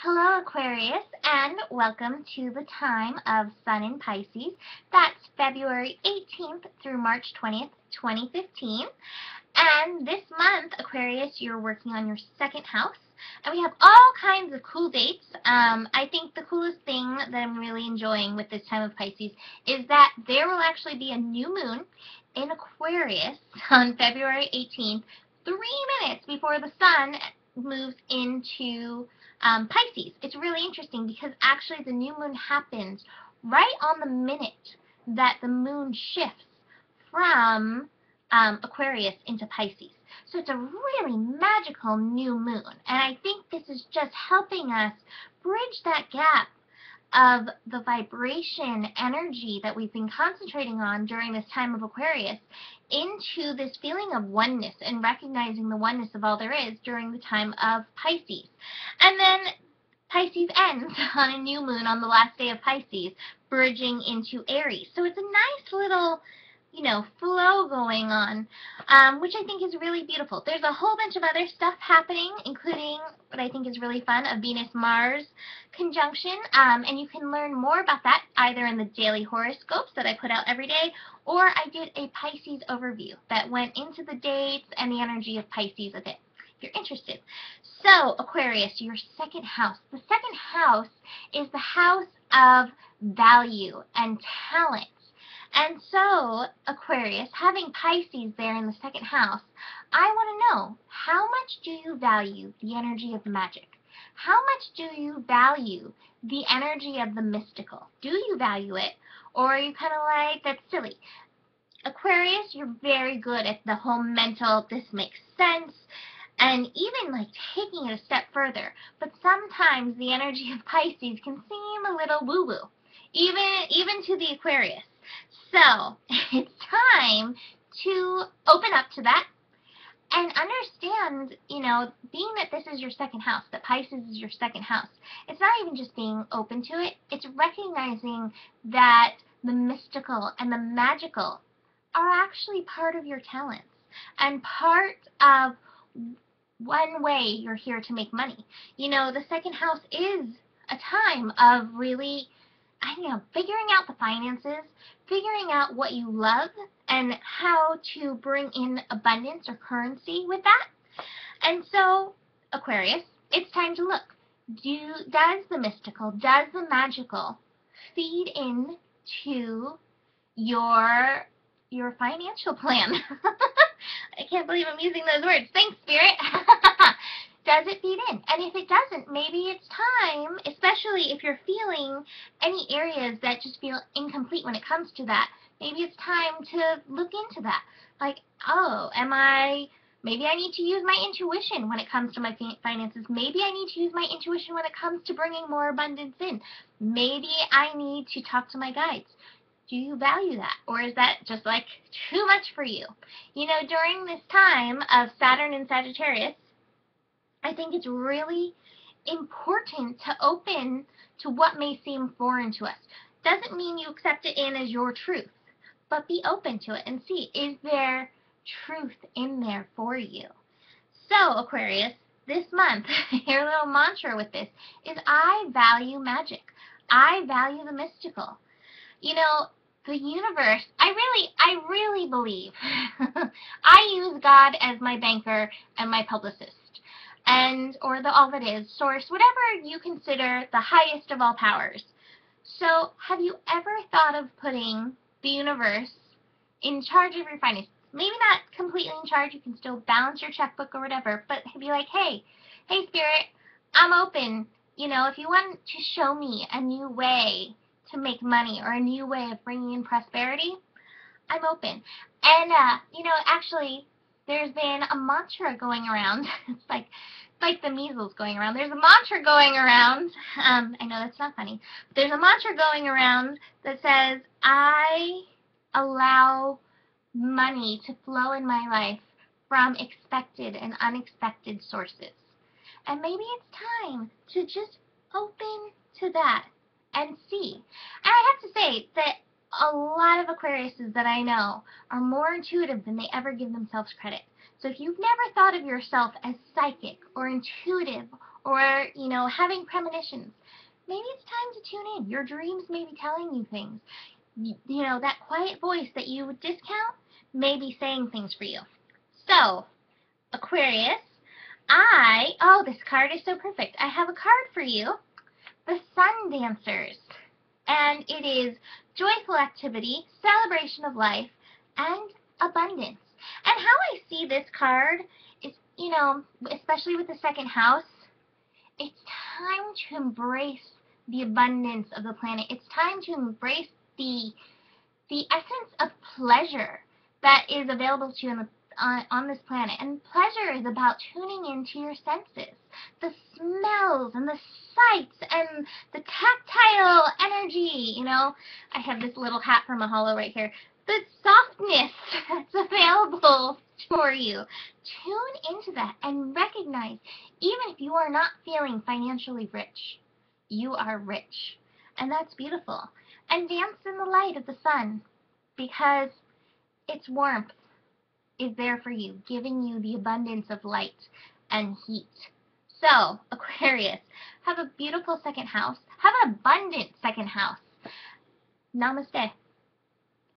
Hello, Aquarius, and welcome to the time of Sun in Pisces. That's February 18th through March 20th, 2015. And this month, Aquarius, you're working on your second house. And we have all kinds of cool dates. I think the coolest thing that I'm really enjoying with this time of Pisces is that there will actually be a new moon in Aquarius on February 18th, 3 minutes before the sun moves into Pisces. It's really interesting because actually the new moon happens right on the minute that the moon shifts from Aquarius into Pisces. So it's a really magical new moon. And I think this is just helping us bridge that gap of the vibration energy that we've been concentrating on during this time of Aquarius into this feeling of oneness and recognizing the oneness of all there is during the time of Pisces. And then Pisces ends on a new moon on the last day of Pisces, bridging into Aries. So it's a nice little flow going on, which I think is really beautiful. There's a whole bunch of other stuff happening, including what I think is really fun, a Venus-Mars conjunction, and you can learn more about that either in the daily horoscopes that I put out every day, or I did a Pisces overview that went into the dates and the energy of Pisces a bit, if you're interested. So, Aquarius, your second house. The second house is the house of value and talent. And so, Aquarius, having Pisces there in the second house, I want to know, how much do you value the energy of magic? How much do you value the energy of the mystical? Do you value it? Or are you kind of like, that's silly? Aquarius, you're very good at the whole mental, this makes sense, and even like taking it a step further. But sometimes the energy of Pisces can seem a little woo-woo, even to the Aquarius. So, it's time to open up to that and understand, being that this is your second house, that Pisces is your second house, it's not even just being open to it, it's recognizing that the mystical and the magical are actually part of your talents and part of one way you're here to make money. The second house is a time of really figuring out the finances, figuring out what you love, and how to bring in abundance or currency with that. And so, Aquarius, it's time to look. Does the mystical, does the magical feed into your financial plan? I can't believe I'm using those words. Thanks, Spirit. Does it feed in? And if it doesn't, maybe it's time, especially if you're feeling any areas that just feel incomplete when it comes to that, maybe it's time to look into that. Like, oh, maybe I need to use my intuition when it comes to my finances. Maybe I need to use my intuition when it comes to bringing more abundance in. Maybe I need to talk to my guides. Do you value that? Or is that just like too much for you? During this time of Saturn and Sagittarius, I think it's really important to open to what may seem foreign to us. Doesn't mean you accept it in as your truth, but be open to it and see, is there truth in there for you? So, Aquarius, this month, your little mantra with this is, I value magic. I value the mystical. The universe, I really believe, I use God as my banker and my publicist, or all that is, source, whatever you consider the highest of all powers. So, have you ever thought of putting the universe in charge of your finances? Maybe not completely in charge, you can still balance your checkbook or whatever, but be like, hey, Spirit, I'm open. If you want to show me a new way to make money or a new way of bringing in prosperity, I'm open. And, actually, there's been a mantra going around. It's like the measles going around. There's a mantra going around. I know that's not funny. But there's a mantra going around that says, I allow money to flow in my life from expected and unexpected sources. And maybe it's time to just open to that and see. And I have to say that a lot of Aquariuses that I know are more intuitive than they ever give themselves credit. So if you've never thought of yourself as psychic or intuitive or, you know, having premonitions. Maybe it's time to tune in. Your dreams may be telling you things. You know, that quiet voice that you would discount may be saying things for you. So, Aquarius, oh, this card is so perfect. I have a card for you, the Sun Dancers. And it is joyful activity, celebration of life, and abundance. And how I see this card is, you know, especially with the second house, it's time to embrace the abundance of the planet. It's time to embrace the essence of pleasure that is available to you on this planet. And pleasure is about tuning into your senses, the smells and the sights and the tactile energy. You know, I have this little hat from Mahalo right here. The softness that's available for you. Tune into that and recognize, even if you are not feeling financially rich, you are rich. And that's beautiful. And dance in the light of the sun, because its warmth is there for you, giving you the abundance of light and heat. So, Aquarius, have a beautiful second house. Have an abundant second house. Namaste.